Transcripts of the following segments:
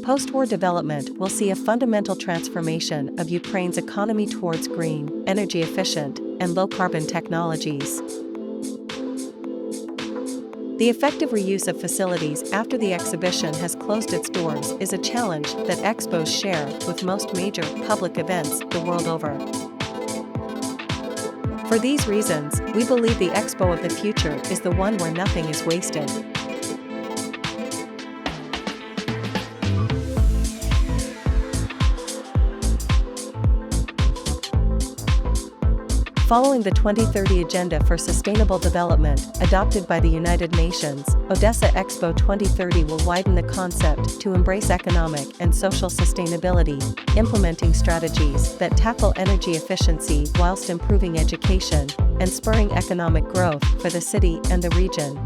Post-war development will see a fundamental transformation of Ukraine's economy towards green, energy-efficient, and low-carbon technologies. The effective reuse of facilities after the exhibition has closed its doors is a challenge that Expos share with most major public events the world over. For these reasons, we believe the Expo of the future is the one where nothing is wasted. Following the 2030 Agenda for Sustainable Development, adopted by the United Nations, Odesa Expo 2030 will widen the concept to embrace economic and social sustainability, implementing strategies that tackle energy efficiency whilst improving education and spurring economic growth for the city and the region.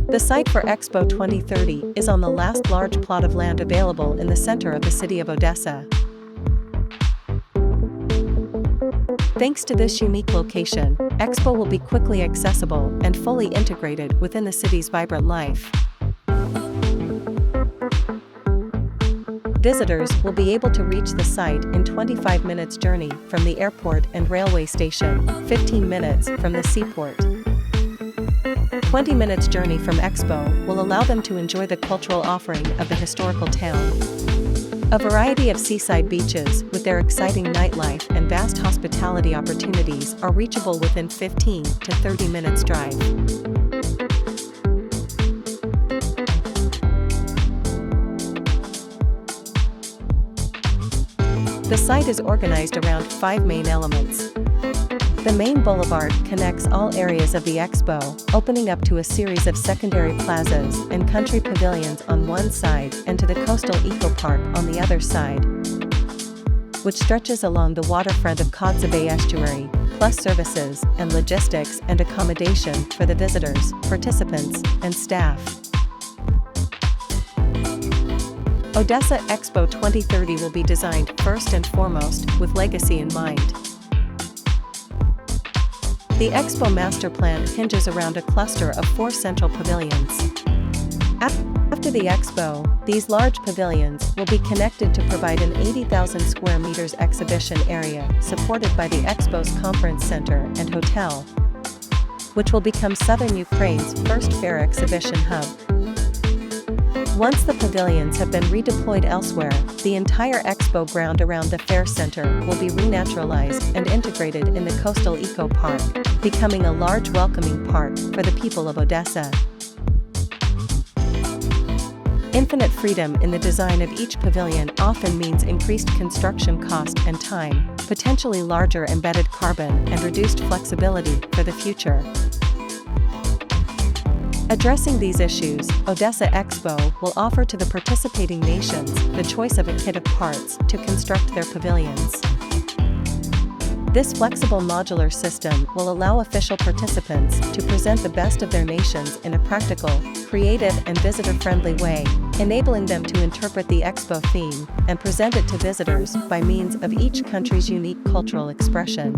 The site for Expo 2030 is on the last large plot of land available in the center of the city of Odesa. Thanks to this unique location, Expo will be quickly accessible and fully integrated within the city's vibrant life. Visitors will be able to reach the site in 25 minutes journey from the airport and railway station, 15 minutes from the seaport. 20 minutes journey from Expo will allow them to enjoy the cultural offering of the historical town. A variety of seaside beaches with their exciting nightlife and vast hospitality opportunities are reachable within 15 to 30 minutes drive. The site is organized around 5 main elements. The main boulevard connects all areas of the Expo, opening up to a series of secondary plazas and country pavilions on one side and to the coastal eco-park on the other side, which stretches along the waterfront of Kotzebue estuary, plus services and logistics and accommodation for the visitors, participants, and staff. Odesa Expo 2030 will be designed first and foremost with legacy in mind. The Expo master plan hinges around a cluster of 4 central pavilions. After the Expo, these large pavilions will be connected to provide an 80,000 square meters exhibition area supported by the Expo's Conference Center and Hotel, which will become southern Ukraine's first fair exhibition hub. Once the pavilions have been redeployed elsewhere, the entire Expo ground around the fair center will be renaturalized and integrated in the coastal eco-park, becoming a large welcoming park for the people of Odesa. Infinite freedom in the design of each pavilion often means increased construction cost and time, potentially larger embedded carbon and reduced flexibility for the future. Addressing these issues, Odesa Expo will offer to the participating nations the choice of a kit of parts to construct their pavilions. This flexible modular system will allow official participants to present the best of their nations in a practical, creative and visitor-friendly way, enabling them to interpret the Expo theme and present it to visitors by means of each country's unique cultural expression.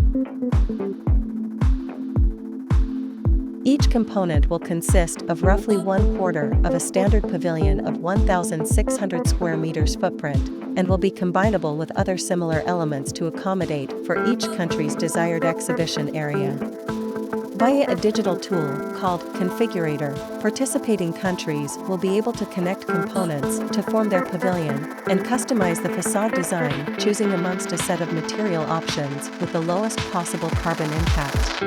Each component will consist of roughly 1/4 of a standard pavilion of 1,600 square meters footprint, and will be combinable with other similar elements to accommodate for each country's desired exhibition area. Via a digital tool called Configurator, participating countries will be able to connect components to form their pavilion and customize the facade design, choosing amongst a set of material options with the lowest possible carbon impact.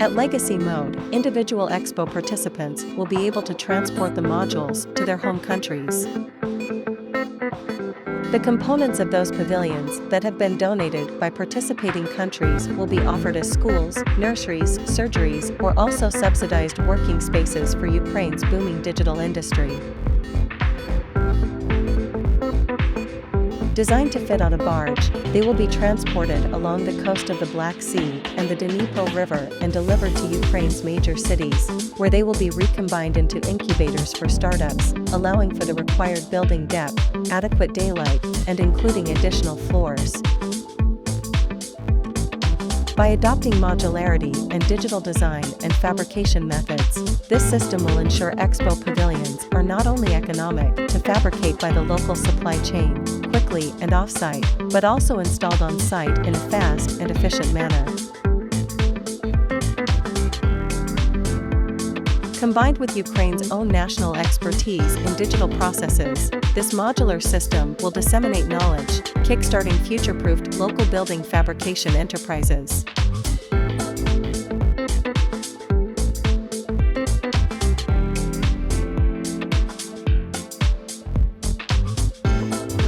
At Legacy Mode, individual Expo participants will be able to transport the modules to their home countries. The components of those pavilions that have been donated by participating countries will be offered as schools, nurseries, surgeries, or also subsidized working spaces for Ukraine's booming digital industry. Designed to fit on a barge, they will be transported along the coast of the Black Sea and the Dnipro River and delivered to Ukraine's major cities, where they will be recombined into incubators for startups, allowing for the required building depth, adequate daylight, and including additional floors. By adopting modularity and digital design and fabrication methods, this system will ensure Expo pavilions are not only economic to fabricate by the local supply chain, quickly and off-site, but also installed on-site in a fast and efficient manner. Combined with Ukraine's own national expertise in digital processes, this modular system will disseminate knowledge, kickstarting future-proofed local building fabrication enterprises.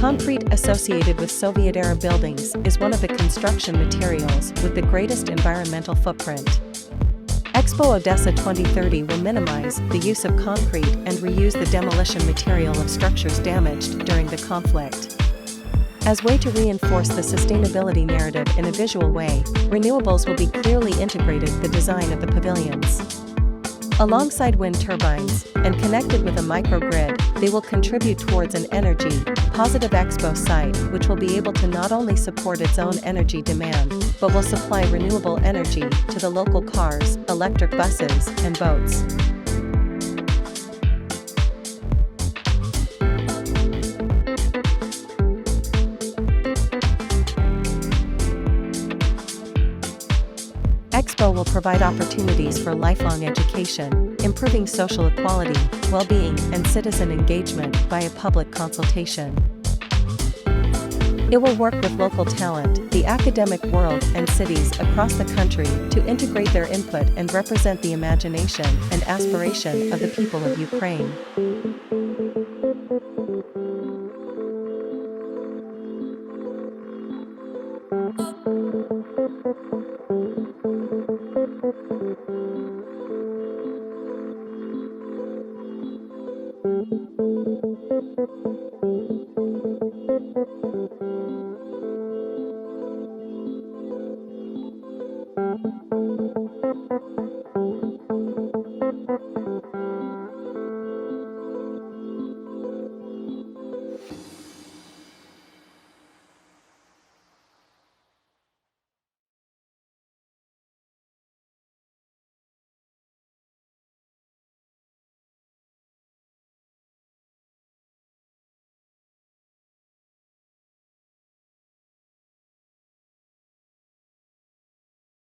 Concrete associated with Soviet-era buildings is one of the construction materials with the greatest environmental footprint. Expo Odesa 2030 will minimize the use of concrete and reuse the demolition material of structures damaged during the conflict. As a way to reinforce the sustainability narrative in a visual way, renewables will be clearly integrated in the design of the pavilions. Alongside wind turbines, and connected with a microgrid, they will contribute towards an energy-positive Expo site which will be able to not only support its own energy demand, but will supply renewable energy to the local cars, electric buses, and boats. Expo will provide opportunities for lifelong education, improving social equality, well-being, and citizen engagement via public consultation. It will work with local talent, the academic world, and cities across the country to integrate their input and represent the imagination and aspiration of the people of Ukraine.